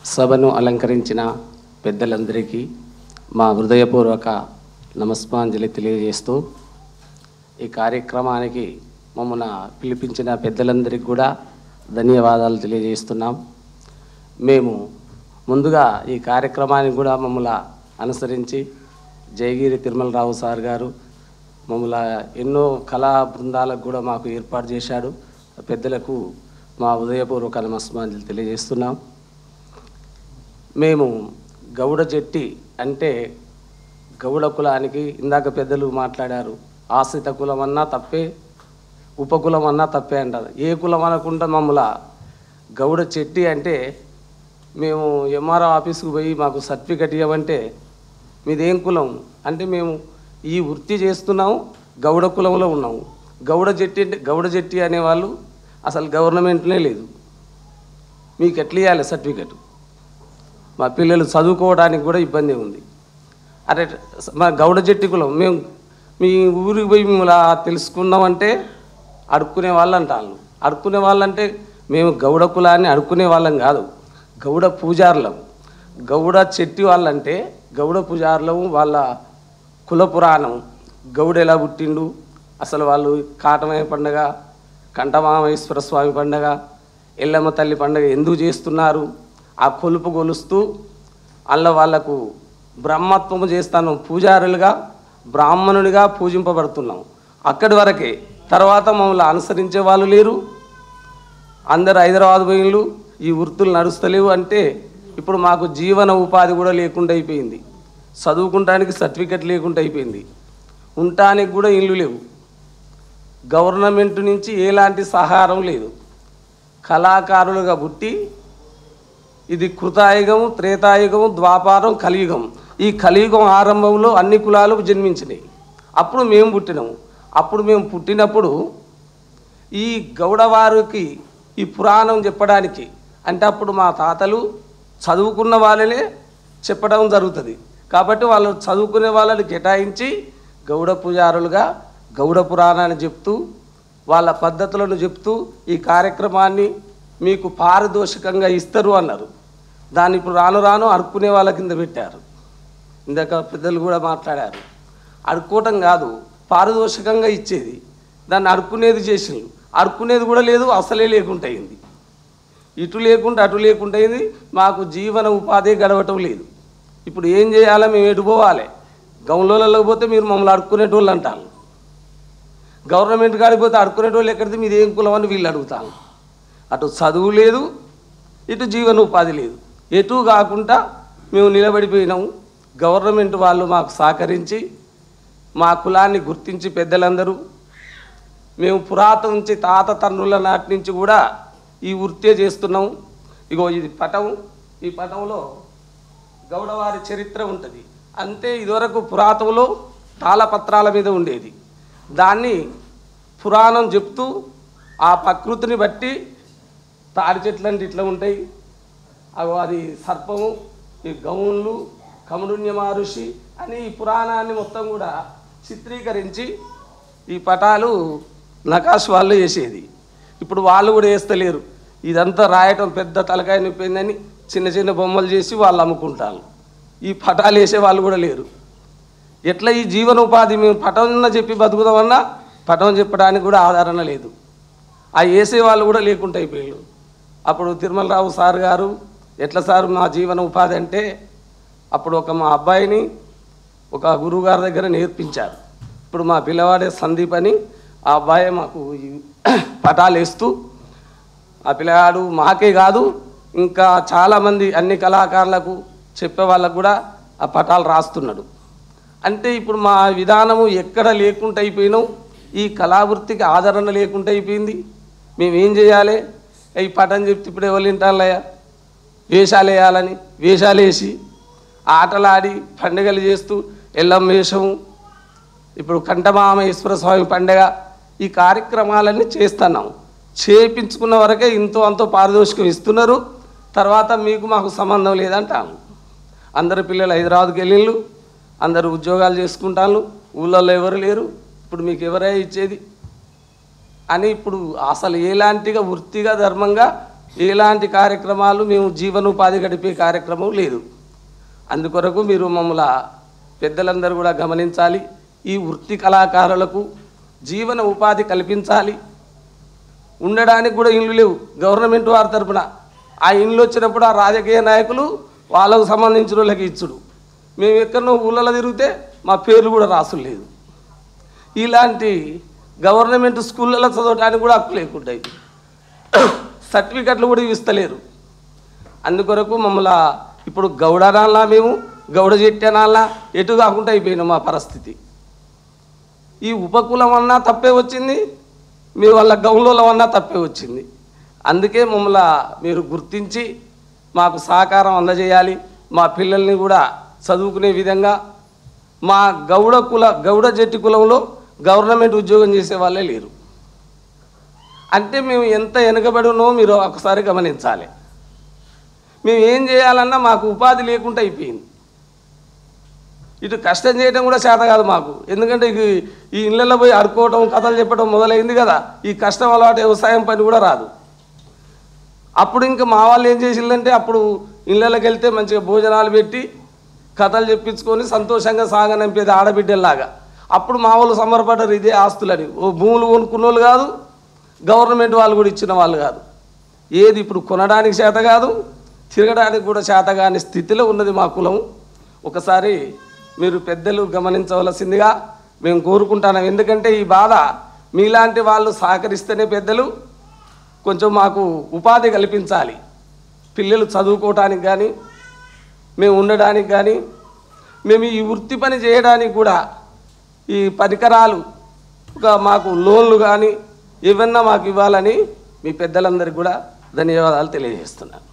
సభను అలంకరించిన పెద్దలందరికీ మా హృదయపూర్వక నమస్కారాంజలి తెలియజేస్తూ ఈ కార్యక్రమానికి మమ్మల్ని పిలిపించిన పెద్దలందరికీ కూడా ధన్యవాదాలు తెలియజేస్తున్నాం. మేము ముందుగా ఈ కార్యక్రమానికి కూడా మమ్మల్ని అనుసరించి జయగిరి తిరుమలరావు సార్ గారు మమ్మల్ని ఎన్నో కళా బృందాలకు కూడా మాకు ఏర్పాటు చేశాడు. పెద్దలకు మా హృదయపూర్వక నమస్కారాంజలి తెలియజేస్తున్నాం. మేము గౌడ జట్టి అంటే గౌడ కులానికి ఇందాక పెద్దలు మాట్లాడారు. ఆశ్రిత కులం అన్నా తప్పే, ఉపకులం అన్నా తప్పే అంటారు. ఏ కులం అనకుండా మమ్మల్ని గౌడ చెట్టి అంటే మేము ఎంఆర్ఓ ఆఫీస్కి పోయి మాకు సర్టిఫికెట్ ఇవ్వమంటే మీదేం కులం అంటే మేము ఈ వృత్తి చేస్తున్నాము, గౌడ కులంలో ఉన్నాము. గౌడ జట్టి అనేవాళ్ళు అసలు గవర్నమెంట్నే లేదు. మీకు ఎట్లా ఇవ్వాలి సర్టిఫికెట్? మా పిల్లలు చదువుకోవడానికి కూడా ఇబ్బంది ఉంది. అరే మా గౌడ జట్టి కులం మేము మీ ఊరికి పోయి మిమ్మల్ని తెలుసుకున్నామంటే అడుక్కునే వాళ్ళు అంటారు. అడుక్కునే వాళ్ళంటే మేము గౌడ కులాన్ని అడుక్కునే వాళ్ళం కాదు, గౌడ పూజారులం. గౌడ చెట్టి వాళ్ళంటే గౌడ పూజారులం. వాళ్ళ కుల పురాణం, గౌడ ఎలా పుట్టిండు, అసలు వాళ్ళు కాటమయ్య పండుగ, కంఠమామేశ్వర స్వామి పండుగ, ఎల్లమ్మ తల్లి పండుగ ఎందుకు చేస్తున్నారు, ఆ కొలుపు కొలుస్తూ అల్ల వాళ్లకు బ్రహ్మత్వము చేస్తాను. పూజారులుగా బ్రాహ్మణుడిగా పూజింపబడుతున్నాం. అక్కడి వరకే. తర్వాత మమ్మల్ని అనుసరించే వాళ్ళు లేరు. అందరు హైదరాబాద్ పోయిన్లు, ఈ వృత్తులు నడుస్తలేవు అంటే ఇప్పుడు మాకు జీవన ఉపాధి కూడా లేకుండా అయిపోయింది. చదువుకుంటానికి సర్టిఫికెట్ లేకుండా అయిపోయింది. ఉండటానికి కూడా ఇల్లు లేవు. గవర్నమెంట్ నుంచి ఎలాంటి సహారం లేదు. కళాకారులుగా పుట్టి ఇది కృతాయుగము, త్రేతాయుగము, ద్వాపారం, కలియుగం. ఈ కలియుగం ఆరంభంలో అన్ని కులాలు జన్మించినాయి. అప్పుడు మేము పుట్టినాము. అప్పుడు మేము పుట్టినప్పుడు ఈ గౌడవారికి ఈ పురాణం చెప్పడానికి అంటే అప్పుడు మా తాతలు చదువుకున్న వాళ్ళనే చెప్పడం జరుగుతుంది. కాబట్టి వాళ్ళు చదువుకునే వాళ్ళని కేటాయించి గౌడ పూజారులుగా గౌడ పురాణాన్ని చెప్తూ వాళ్ళ పద్ధతులను చెప్తూ ఈ కార్యక్రమాన్ని మీకు పారితోషికంగా ఇస్తారు అన్నారు. దాన్ని ఇప్పుడు రాను రాను అడుక్కునే వాళ్ళ కింద పెట్టారు. ఇందాక పెద్దలు కూడా మాట్లాడారు. అడుక్కోవటం కాదు, పారితోషికంగా ఇచ్చేది. దాన్ని అడుక్కునేది చేసిండ్రు. అడుక్కునేది కూడా లేదు, అసలే లేకుండా అయింది. ఇటు లేకుండా అటు లేకుండా అయింది. మాకు జీవన ఉపాధి గడవటం లేదు. ఇప్పుడు ఏం చేయాలో మేము ఎటు పోవాలి? గౌన్లలో పోతే మీరు మమ్మల్ని అడుక్కునేటోళ్ళు అంటారు. గవర్నమెంట్ కాడికి పోతే అడుక్కునేటోళ్ళు ఎక్కడితే మీరు ఏం కులం అని వీళ్ళు అడుగుతాను. అటు చదువు లేదు, ఇటు జీవన ఉపాధి లేదు. ఎటు కాకుండా మేము నిలబడిపోయినాము. గవర్నమెంట్ వాళ్ళు మాకు సహకరించి మా కులాన్ని గుర్తించి పెద్దలందరూ మేము పురాతన నుంచి తాత తండ్రుల నాటి నుంచి కూడా ఈ వృత్తే చేస్తున్నాము. ఇగో ఇది పటం. ఈ పటంలో గౌడవారి చరిత్ర ఉంటుంది. అంతే ఇదివరకు పురాతనలో తాళపత్రాల మీద ఉండేది. దాన్ని పురాణం చెప్తూ ఆ ప్రకృతిని బట్టి తాడి చెట్లు అంటే ఇట్లా ఉంటాయి, అది సర్పము, ఈ గౌన్లు, కమరుణ్య మహర్షి అని ఈ పురాణాన్ని మొత్తం కూడా చిత్రీకరించి ఈ పటాలు నకాష్ వాళ్ళు వేసేది. ఇప్పుడు వాళ్ళు కూడా వేస్తలేరు. ఇదంతా రాయటం పెద్ద తలకాయ నొప్పిందని చిన్న చిన్న బొమ్మలు చేసి వాళ్ళు అమ్ముకుంటారు. ఈ పటాలు వేసే వాళ్ళు కూడా లేరు. ఎట్లా ఈ జీవనోపాధి మేము పటం చెప్పి బతుకుదామన్నా పటం చెప్పడానికి కూడా ఆధారణ లేదు. ఆ వేసే వాళ్ళు కూడా లేకుండా అయిపోయారు. అప్పుడు తిరుమలరావు సార్ గారు ఎట్లా సార్ మా జీవన ఉపాధి అంటే అప్పుడు మా అబ్బాయిని ఒక గురువుగారి దగ్గర నేర్పించారు. ఇప్పుడు మా పిల్లవాడే సందీప్ అని ఆ అబ్బాయి మాకు పటాలు వేస్తూ ఆ పిల్లవాడు మాకే కాదు ఇంకా చాలామంది అన్ని కళాకారులకు చెప్పే వాళ్ళకు కూడా ఆ పటాలు రాస్తున్నాడు. అంటే ఇప్పుడు మా విధానము ఎక్కడ లేకుండా అయిపోయినాం. ఈ కళావృత్తికి ఆదరణ లేకుండా అయిపోయింది. మేమేం చేయాలి? ఈ పటం చెప్తే ఇప్పుడు ఎవరు వింటారయ్యా? వేషాలు వేయాలని వేషాలు వేసి ఆటలాడి పండుగలు చేస్తూ ఎల్లమ్మ వేషము, ఇప్పుడు కంఠమామేశ్వర స్వామి పండుగ, ఈ కార్యక్రమాలన్నీ చేస్తున్నాం. చేయించుకున్న వరకే ఇంతో అంతో పారితోషికం ఇస్తున్నారు. తర్వాత మీకు మాకు సంబంధం లేదంటాను. అందరు పిల్లలు హైదరాబాద్కి వెళ్ళిళ్ళు, అందరు ఉద్యోగాలు చేసుకుంటాను. ఊళ్ళల్లో ఎవరు లేరు. ఇప్పుడు మీకు ఎవరైనా ఇచ్చేది అని ఇప్పుడు అసలు ఎలాంటిగా వృత్తిగా ధర్మంగా ఇలాంటి కార్యక్రమాలు మేము జీవనోపాధి గడిపే కార్యక్రమం లేదు. అందుకొరకు మీరు మమ్మల్ని పెద్దలందరూ కూడా గమనించాలి. ఈ వృత్తి కళాకారులకు జీవన ఉపాధి కల్పించాలి. ఉండడానికి కూడా ఇళ్ళు లేవు గవర్నమెంట్ వారి తరపున. ఆ ఇండ్లు వచ్చినప్పుడు ఆ రాజకీయ నాయకులు వాళ్ళకు సంబంధించిన వాళ్ళకి ఇచ్చుడు. మేము ఎక్కడో ఊళ్ళలో తిరిగితే మా పేర్లు కూడా రాసులేదు. ఇలాంటి గవర్నమెంట్ స్కూళ్ళలో చదవడానికి కూడా హక్కు లేకుంటాయి. సర్టిఫికెట్లు కూడా ఇస్తలేరు. అందుకొరకు మమ్మల్ని ఇప్పుడు గౌడనాలా మేము గౌడ చెట్టనాలా ఎటు కాకుండా అయిపోయినాం మా పరిస్థితి. ఈ ఉపకులం అన్నా తప్పే వచ్చింది, మీ వాళ్ళ గౌన్లోలం అన్నా తప్పే వచ్చింది. అందుకే మమ్మల్ని మీరు గుర్తించి మాకు సహకారం అందజేయాలి. మా పిల్లల్ని కూడా చదువుకునే విధంగా మా గౌడ జట్టి కులంలో గవర్నమెంట్ ఉద్యోగం చేసే వాళ్ళే లేరు. అంటే మేము ఎంత వెనుకబడి ఉన్నామో మీరు ఒకసారి గమనించాలి. మేము ఏం చేయాలన్నా మాకు ఉపాధి లేకుండా అయిపోయింది. ఇటు కష్టం చేయడం కూడా చేత కాదు మాకు. ఎందుకంటే ఈ ఇళ్ళల్లో పోయి అడుకోవటం కథలు చెప్పడం మొదలైంది కదా. ఈ కష్టం అలవాటు వ్యవసాయం పని కూడా రాదు. అప్పుడు ఇంకా మా వాళ్ళు ఏం చేసిందంటే అప్పుడు ఇళ్ళకి వెళ్తే మంచిగా భోజనాలు పెట్టి కథలు చెప్పించుకొని సంతోషంగా సాగనంపేది ఆడబిడ్డల్లాగా. అప్పుడు మా వాళ్ళు సమరపడ్డారు ఇదే ఆస్తులని. ఓ భూములు కొనుక్కున్న వాళ్ళు కాదు, గవర్నమెంట్ వాళ్ళు కూడా ఇచ్చిన వాళ్ళు కాదు. ఏది ఇప్పుడు కొనడానికి చేత కాదు, తిరగడానికి కూడా చేత కాని స్థితిలో ఉన్నది మా కులం. ఒకసారి మీరు పెద్దలు గమనించవలసిందిగా మేము కోరుకుంటున్నాం. ఎందుకంటే ఈ బాధ మీలాంటి వాళ్ళు సహకరిస్తేనే పెద్దలు కొంచెం మాకు ఉపాధి కల్పించాలి. పిల్లలు చదువుకోవటానికి కానీ మేము ఉండడానికి కానీ మేము ఈ వృత్తి పని చేయడానికి కూడా ఈ పరికరాలు మాకు లోన్లు కానీ ఏమన్నా మాకు ఇవ్వాలని మీ పెద్దలందరికీ కూడా ధన్యవాదాలు తెలియజేస్తున్నాను.